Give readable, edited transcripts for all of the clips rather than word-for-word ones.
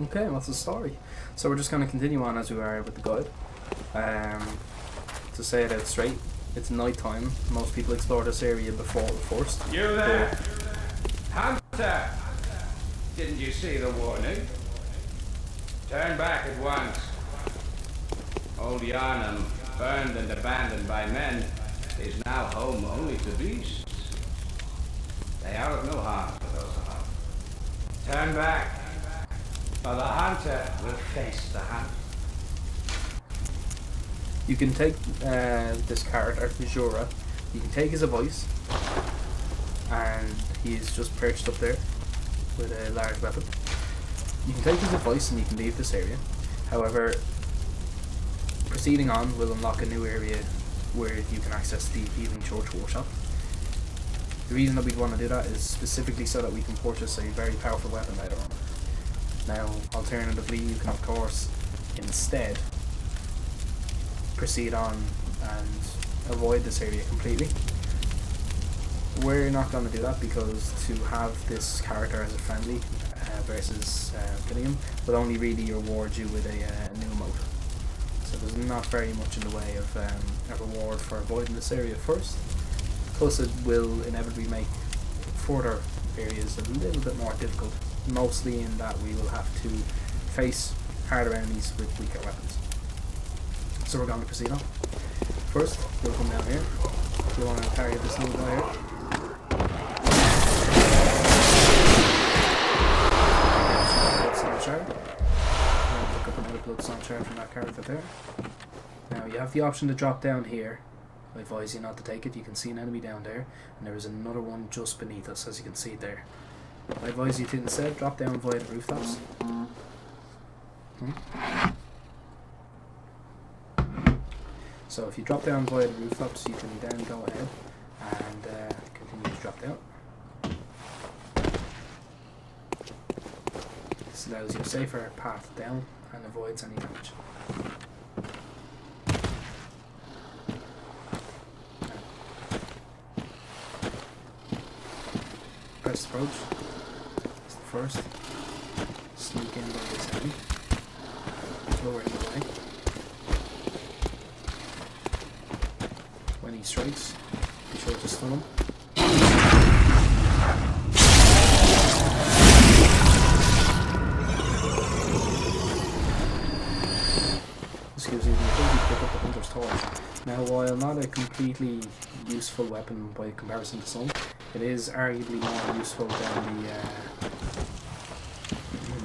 Okay, what's the story? So we're just going to continue on as we are with the guide. To say it out straight, it's night time. Most people explore this area before first. You there! Hunter! Didn't you see the warning? Turn back at once. Old Yharnam, burned and abandoned by men, is now home only to beasts. They are of no harm to those above. Turn back, or the hunter will face the hunt. You can take this character, Jura. You can take his voice, and he's just perched up there with a large weapon. You can take his advice and you can leave this area. However, proceeding on will unlock a new area where you can access the Healing Church workshop. The reason that we'd want to do that is specifically so that we can purchase a very powerful weapon later on. Now, alternatively, you can of course instead proceed on and avoid this area completely. We're not going to do that because to have this character as a friendly versus killing him will only really reward you with a new emote. So there's not very much in the way of a reward for avoiding this area first. Plus it will inevitably make further areas a little bit more difficult, mostly in that we will have to face harder enemies with weaker weapons. So we're going to proceed on. First, we'll come down here. We want to target this little guy here. Shard. Pick up another bloodstone shard from that character there. Now you have the option to drop down here. I advise you not to take it. You can see an enemy down there, and there is another one just beneath us, as you can see there. I advise you to instead drop down via the rooftops. So if you drop down via the rooftops, you can then go ahead and continue to drop down. This allows you a safer path down and avoids any damage. Press approach. That's the first. Sneak in by this enemy. Lower in the way. When he strikes, be sure to stun him. This gives you the ability to pick up the Hunter's Torch. Now, while not a completely useful weapon by comparison to some, it is arguably more useful than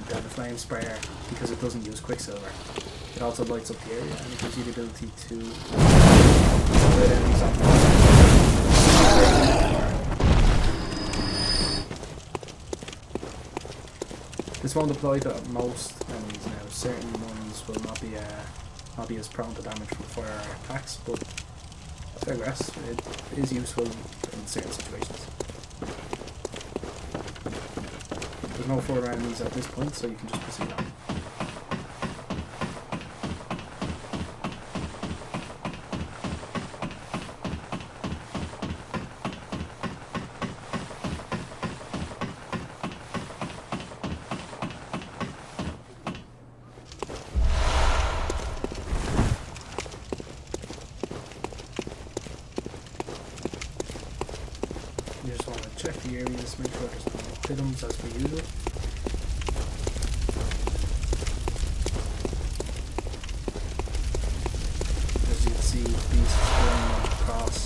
the flame sprayer because it doesn't use quicksilver. It also lights up the area and it gives you the ability to avoid enemies on fire. This won't apply to most enemies now. Certain ones will not be as prone to damage from fire attacks, but I digress. It is useful in certain situations. There's no further enemies at this point, so you can just proceed on. You just want to check the areas, make sure there's no items as per usual. As you can see, beasts going across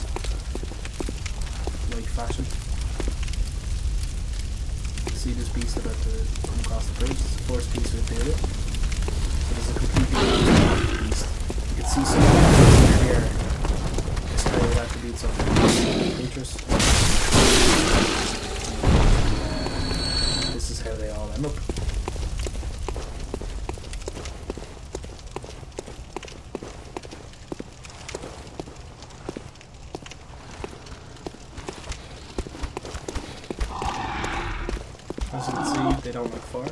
like fashion. You can see this beast about to come across the bridge. It's the first piece of the area. So there's a completely random beast. You can see some of the here. Display attributes of the creatures. This is how they all end up. As you can see, they don't like fire.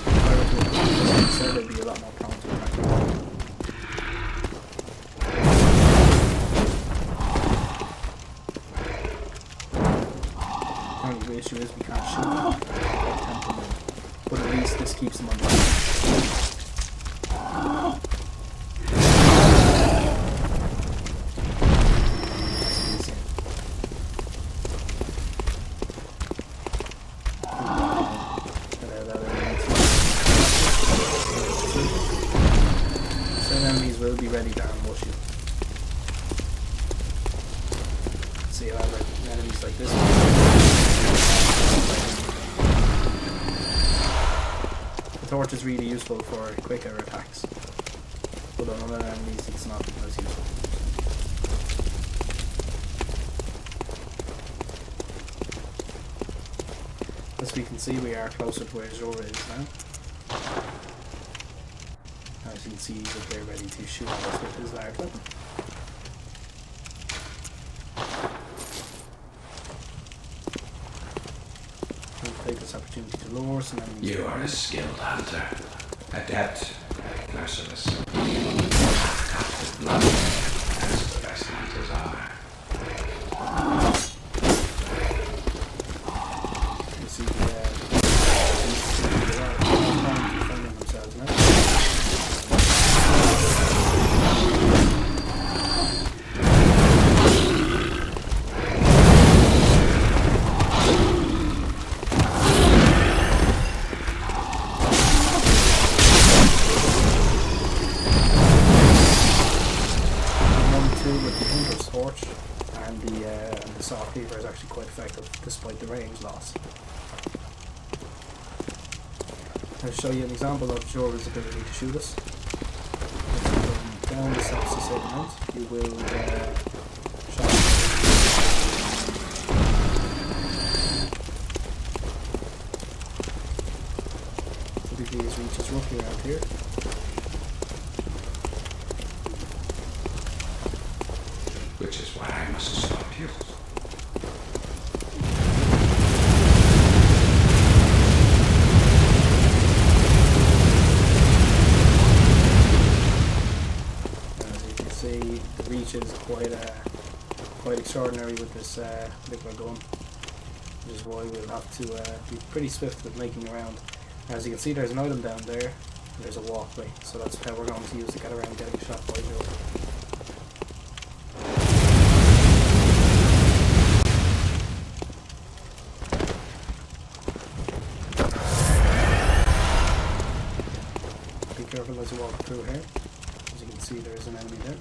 If I were to apply this instead, they'd be a lot more prone to attack. only issue is we can't shoot them or tempt them in. But at least this keeps them on the defense. Will be ready to ambush you. See how like enemies like this. The torch is really useful for quicker attacks, but on other enemies it's not as useful. As we can see, we are closer to where Zora is now. As you can see, he's up there ready to shoot at us with his large weapon. We'll take this opportunity to lure some enemies. You are a skilled hunter, adept, merciless. Cut with blood, as the best hunters are. You see the defending themselves now. And the Saw Cleaver is actually quite effective despite the range loss. I'll show you an example of Jorah's ability to shoot us. If you come down the steps the same amount, you will shot. Typically his reach is roughly around here. Which is why I must stop you. As you can see, the reach is quite extraordinary with this particular gun, which is why we'll have to be pretty swift with making around. As you can see, there's an item down there, and there's a walkway, so that's how we're going to use to get around getting shot by Joe. Careful as you walk through here. As you can see, there is an enemy there.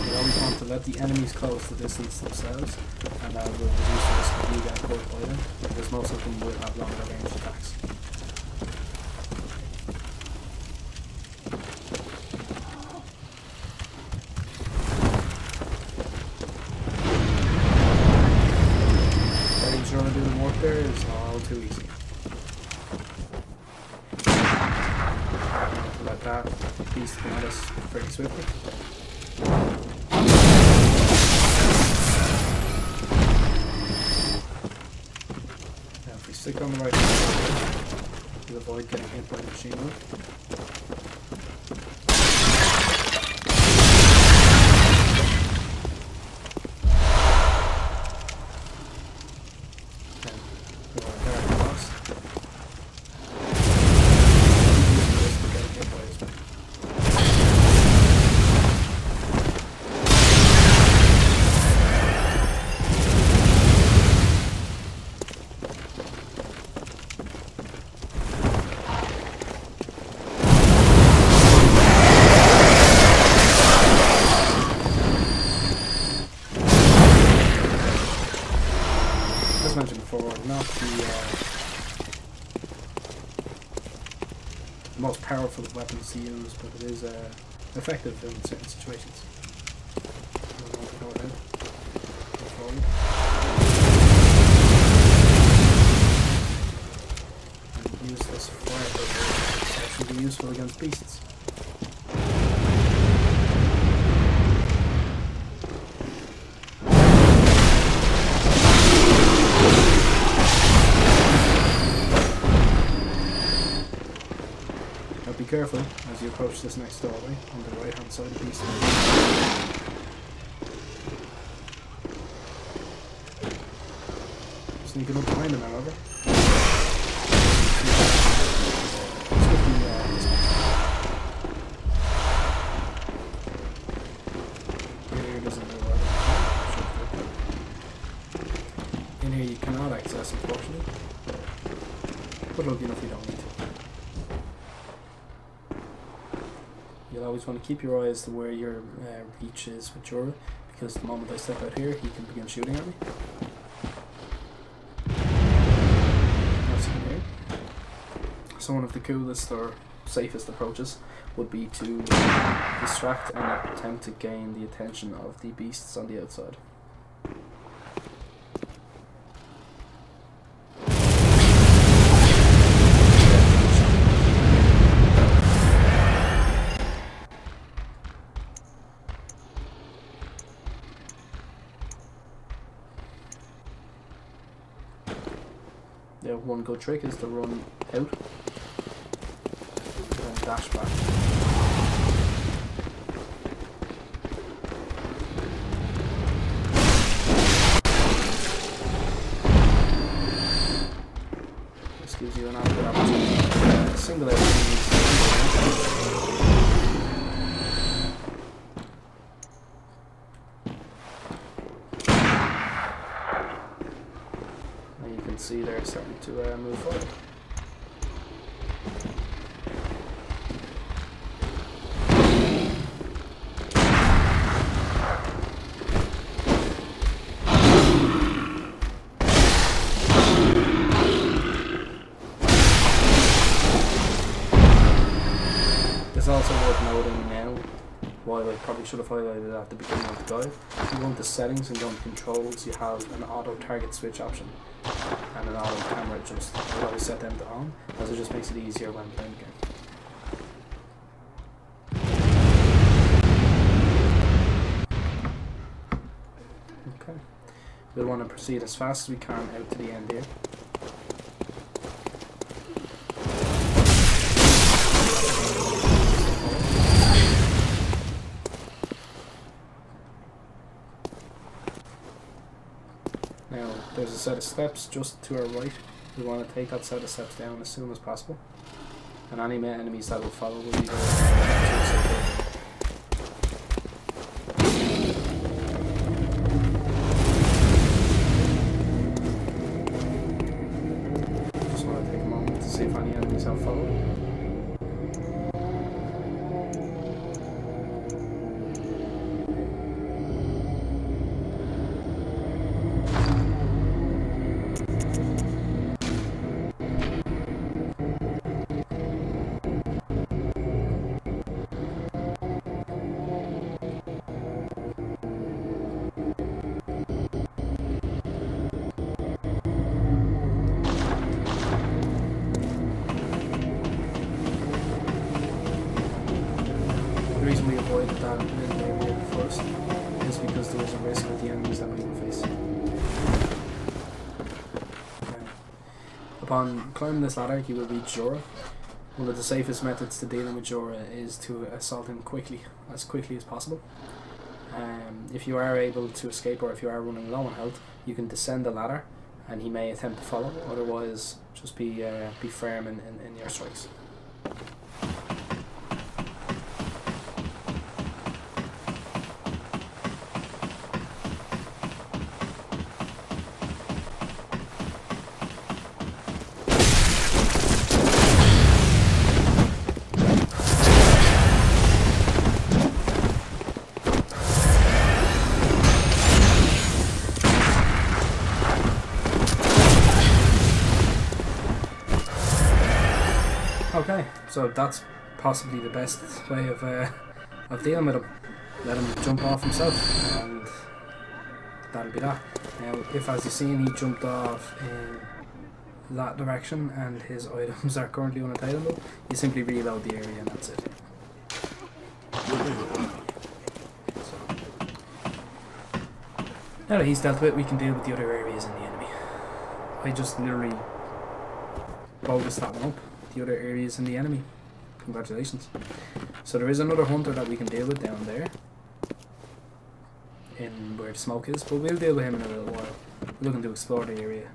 You always want to let the enemies close the distance themselves, and that will reduce the risk of you getting caught by them, because most of them will have longer range attacks. Trying to do the work there is all too easy. Let that beast come at us pretty swiftly. Now if we stick on the right side, we'll avoid getting hit by the machine gun. Mentioned before, not the most powerful of weapons to use, but it is effective in certain situations. Go ahead. Go forward. And use this fire. It's actually be useful against beasts. careful as you approach this next doorway on the right hand side of the beast. Sneaking up behind him, however. In here you cannot access, unfortunately. But lucky enough you don't need to. You'll always want to keep your eyes to where your reach is with Jorah, because the moment I step out here, he can begin shooting at me. As you can hear. So one of the coolest or safest approaches would be to distract and attempt to gain the attention of the beasts on the outside. Yeah, one good trick is to run out and then dash back. This gives you an adequate opportunity to single out enemies. See, they're starting to move forward. It's also worth noting now, while I probably should have highlighted at the beginning of the guide, if you go into settings and go into controls, you have an auto target switch option and an auto camera adjust. I'll always set them to on, as it just makes it easier when playing the game. Okay, we'll want to proceed as fast as we can out to the end here. Now, there's a set of steps just to our right. We want to take that set of steps down as soon as possible. And any enemies that will follow will be just want to take a moment to see if any enemies have followed. The reason we avoided that middle area first is because there was a risk with the enemies that we were facing. Upon climbing this ladder, you will reach Jorah. One of the safest methods to dealing with Jorah is to assault him quickly as possible. If you are able to escape, or if you are running low on health, you can descend the ladder and he may attempt to follow, otherwise just be firm in your strikes. Okay, so that's possibly the best way of dealing with him. Let him jump off himself, and that'll be that. Now, if as you've seen he jumped off in that direction and his items are currently unattainable, you simply reload the area and that's it. So, now that he's dealt with, we can deal with the other areas in the enemy. I just literally bogus that one up. The other areas in the enemy. Congratulations. So there is another hunter that we can deal with down there, in where the smoke is, but we'll deal with him in a little while. We're looking to explore the area.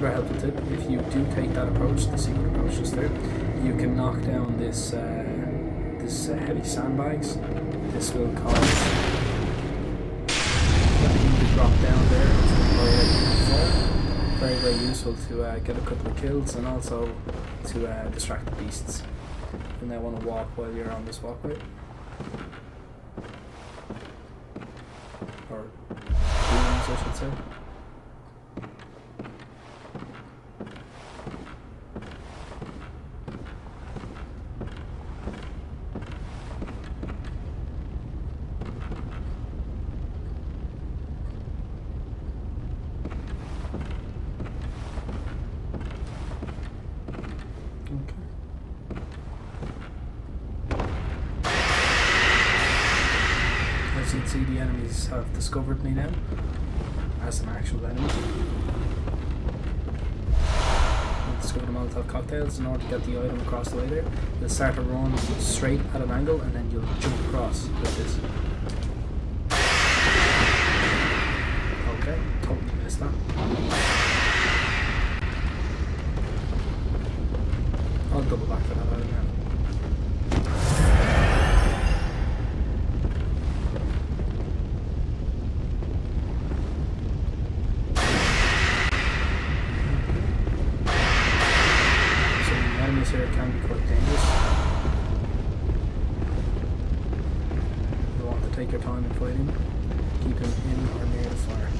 Helpful tip: if you do take that approach, the secret approach just there, you can knock down this heavy sandbags. This will cause everything to drop down there, which will very, very useful to get a couple of kills and also to distract the beasts. You may want to walk while you're on this walkway, or beams, I should say. As you can see, the enemies have discovered me now as an actual enemy. I'll discover the Molotov cocktails in order to get the item across the way there. You'll start to run straight at an angle and then you'll jump across like this. Okay, totally missed that. I'll double back for that item now. Here can be quite dangerous. You want to take your time in fighting, keep him in or near the fire.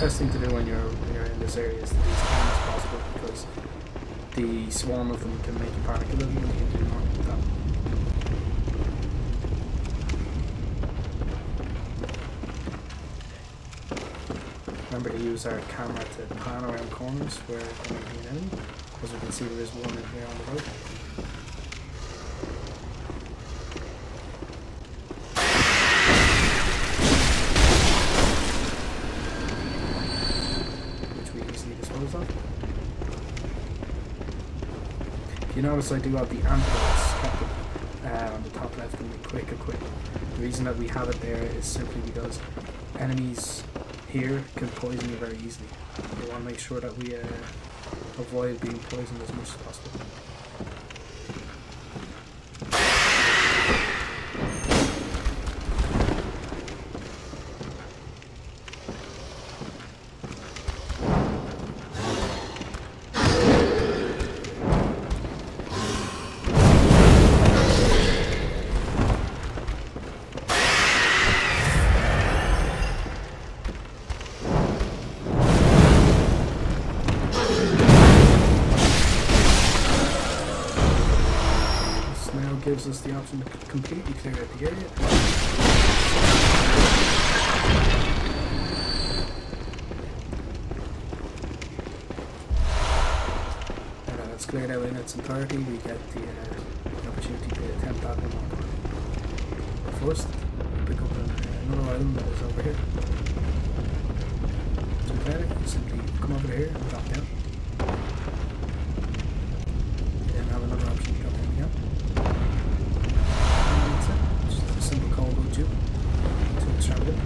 Best thing to do when you're in this area is to be as calm as possible, because the swarm of them can make you panic a little, and you can do more with that. Remember to use our camera to pan around corners where there might be an enemy, as you can see there is one in here on the road. You notice I do have the antidotes kept on the top left and the quick equip. The reason that we have it there is simply because enemies here can poison you very easily. We want to make sure that we avoid being poisoned as much as possible. Gives us the option to completely clear out the area. And it's cleared out in its entirety, we get the opportunity to attempt that one more time. But first, pick up another item that is over here. better, you simply come over here and drop down. You then have another option to drop down again. And that's it. Just a simple combo tube to extravagant.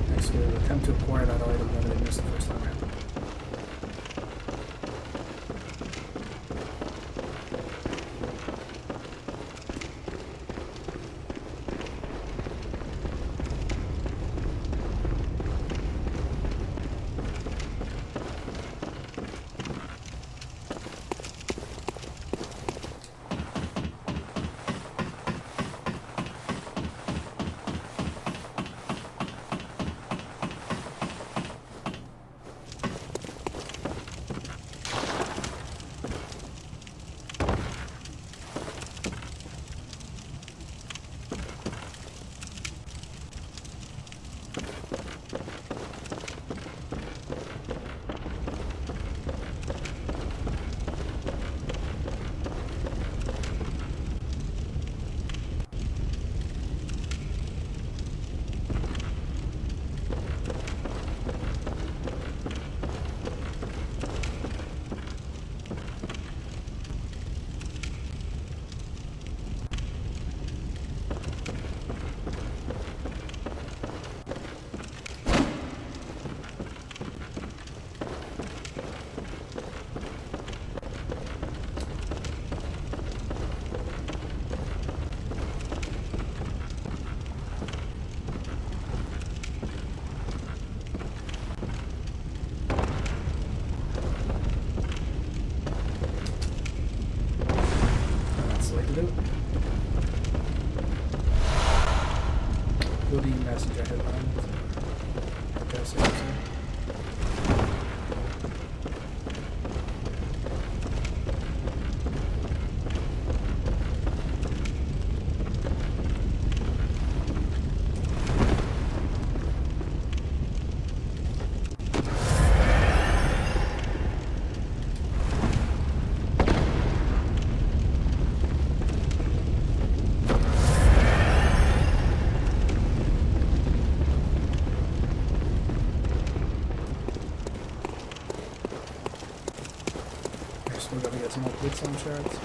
Next we'll attempt to acquire that item that I missed the first time around. Bloody messenger headline. We're gonna get some more Blitzstone shards.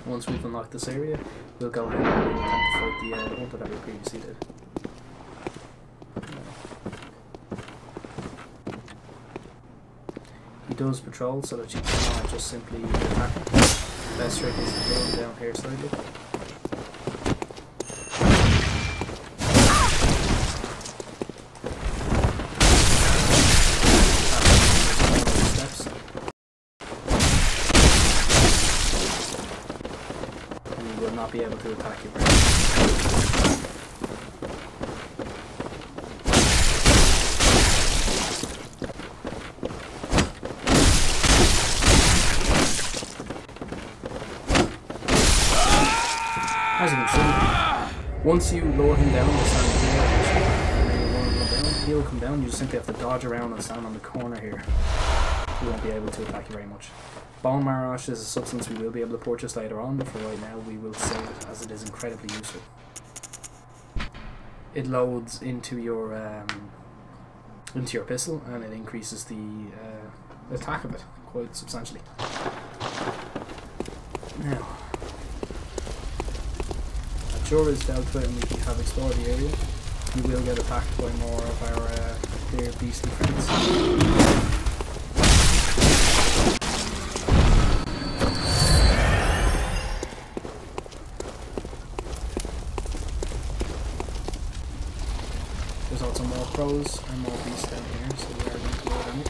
Once we've unlocked this area, we'll go ahead and attempt to fight the hunter that we previously did. He does patrol so that you cannot just simply attack him. Best trick is to go down here slightly. Be able to attack you right now. As you can see, once you lower him down, he'll stand here, and then you lower him down, he'll come down. You just simply have to dodge around and stand on the corner here. He won't be able to attack you very much. Bone marrow ash is a substance we will be able to purchase later on, but for right now we will save it as it is incredibly useful. It loads into your pistol and it increases the attack of it quite substantially. Now, at Jorah's Delta and we have explored the area, we will get attacked by more of our dear beastly friends. There's also more crows and more beasts down here, so we are going to load them up.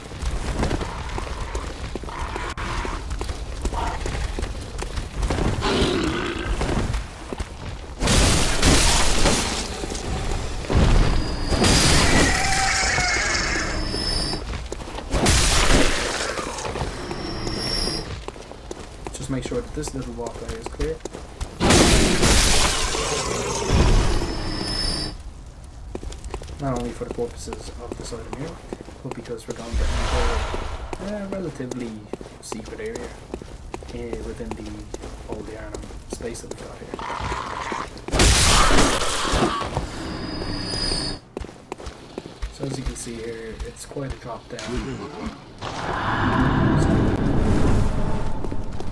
Just make sure that this little walkway is clear. Not only for the purposes of the side of the mirror, but because we're going to enter a relatively secret area within the old Yharnam space that we've got here. So as you can see here, it's quite a drop down.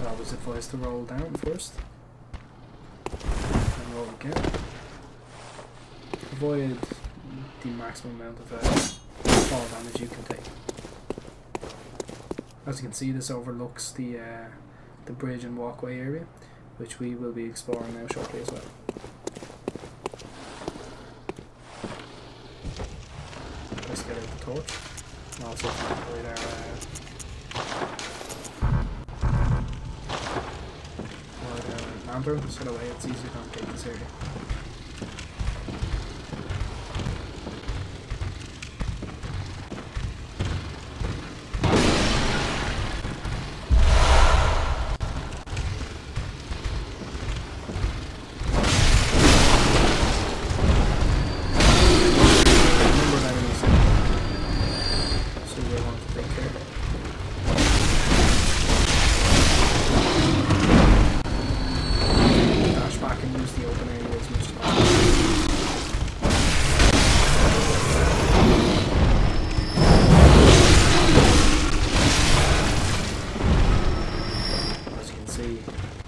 I always advise to roll down first, and roll again. Avoid the maximum amount of fall damage you can take. As you can see, this overlooks the bridge and walkway area, which we will be exploring now shortly as well. Let's get out the torch, and also avoid our lantern, so that way it's easier to navigate this area.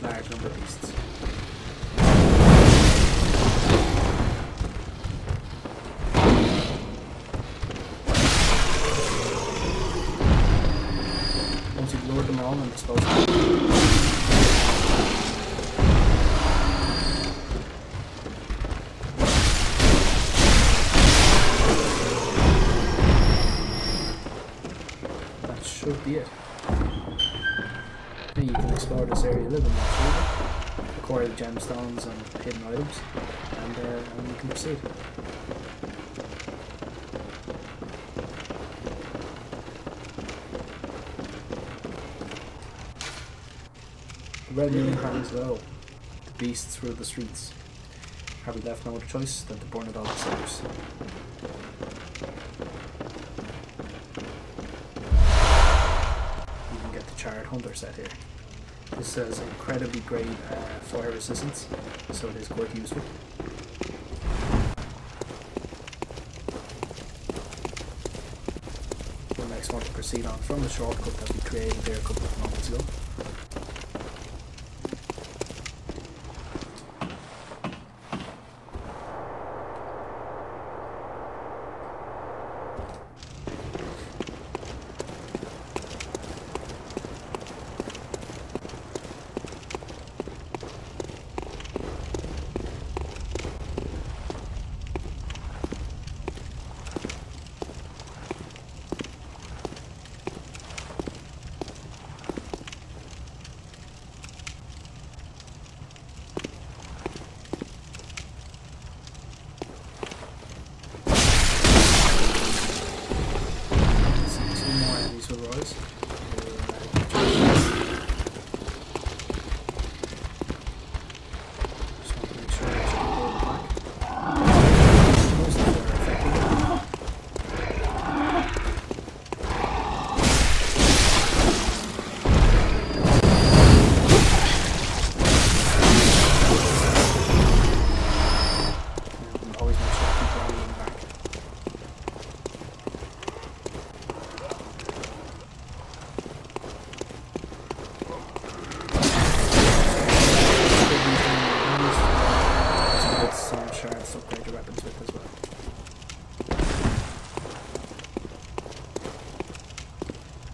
Large number of beasts. Once you've lured them all and disposed of them, that should be it. You can explore this area a little bit more freely, acquire the gemstones and hidden items, and you can proceed. The red moon hangs low. The beasts rule the streets. Have we left no other choice than to burn it all to cinders? You can get the charred hunter set here. This has incredibly great fire resistance, so it is quite useful. We'll next want to proceed on from the shortcut that we created there a couple of moments ago.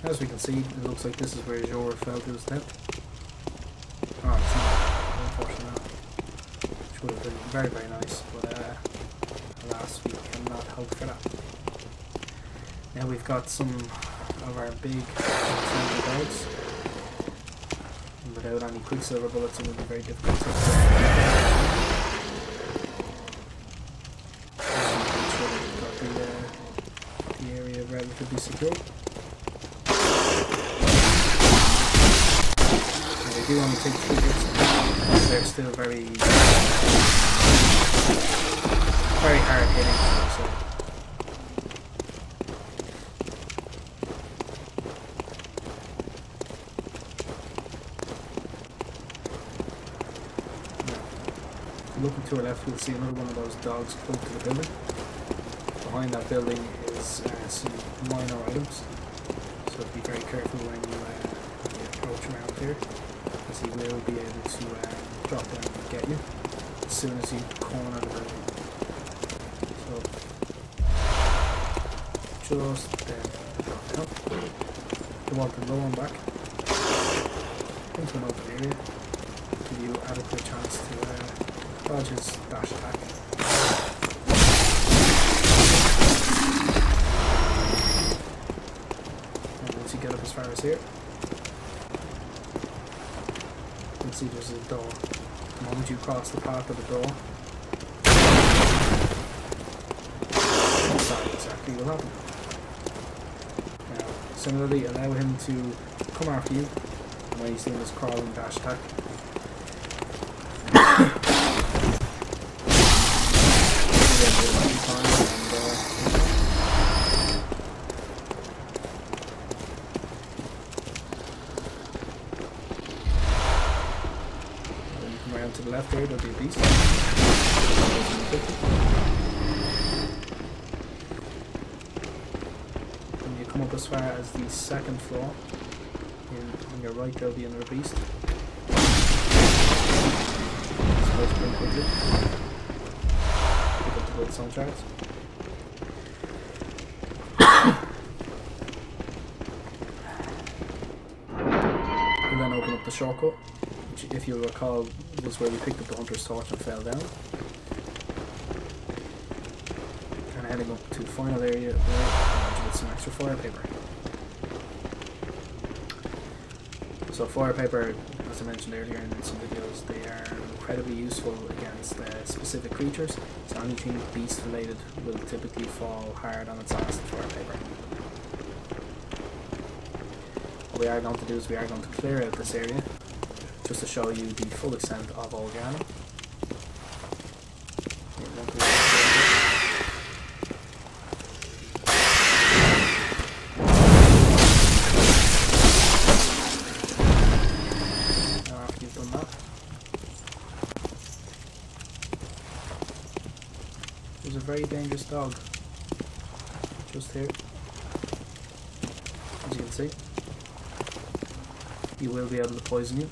As we can see, it looks like this is where Jor fell to his death. Oh, it's not, unfortunately. Which would have been very, very nice, but alas, we cannot cannot hope for that. Now we've got some of our big friendly dogs. And without any quicksilver bullets, it will be very difficult to make sure that we've got the area relatively secure. And they do only take 3 hits, and they're still very hard hitting, so. Looking to our left, we'll see another one of those dogs close to the building. Behind that building is some minor items, so be very careful when you approach around here, as he will be able to drop down and get you as soon as you corner the building. So just drop down. You want to lower him back into an open area, give you adequate chance to dodge his dash attack. And once you get up as far as here, you can see there's a door. The moment you cross the path of the door, that's exactly what happened. Now, similarly, allow him to come after you, and when you see him, this crawling dash attack. To the left here, there'll be a beast. When you come up as far as the 2nd floor, on your right there'll be another beast. Supposed to quickly. Pick up the gold sound charts. And then open up the shortcut, which, if you recall, was where we picked up the hunter's torch and fell down. And heading up to the final area where we'll get some extra fire paper. So fire paper, as I mentioned earlier in some videos, they are incredibly useful against specific creatures. So anything beast related will typically fall hard on its ass in fire paper. What we are going to do is we are going to clear out this area, just to show you the full extent of old Yharnam. Now after you've done that, there's a very dangerous dog just here, as you can see. He will be able to poison you,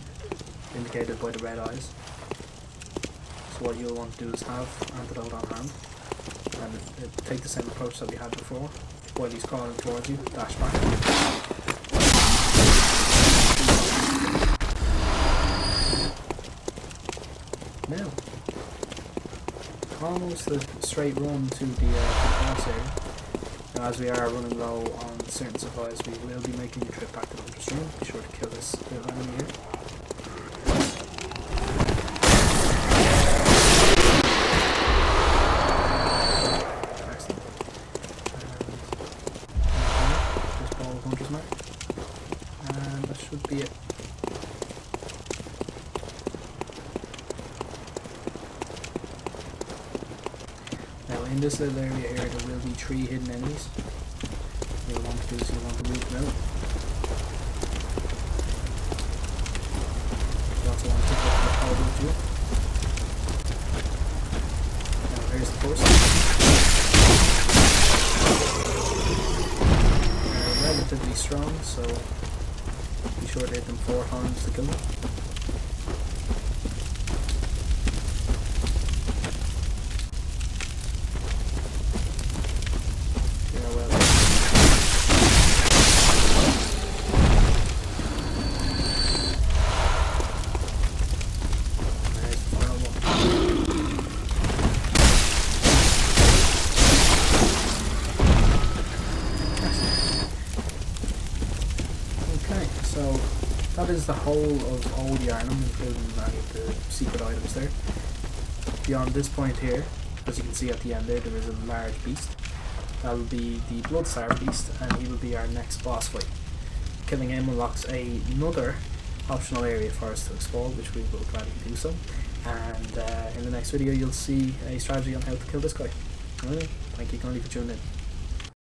indicated by the red eyes. So what you'll want to do is have antidote on hand, and take the same approach that we had before. While he's crawling towards you, dash back. Now, almost a straight run to the boss area. Now, as we are running low on certain supplies, we will be making a trip back to the hunter's room. Be sure to kill this little enemy here. Be it. Now in this little area here there will be 3 hidden enemies. What you'll want to do is you'll want to root them out. You also want to pick up the powder with you. Now here's the first. They're relatively strong, so be sure to hit them 4 times to kill them. Yeah, well. There's the final one. that is the whole of Old Yharnam, including any of the secret items there. Beyond this point here, as you can see at the end there, there is a large beast. That will be the Bloodstar beast, and he will be our next boss fight. Killing him unlocks another optional area for us to explore, which we will gladly do so. And in the next video you'll see a strategy on how to kill this guy. Alright, thank you kindly for tuning in.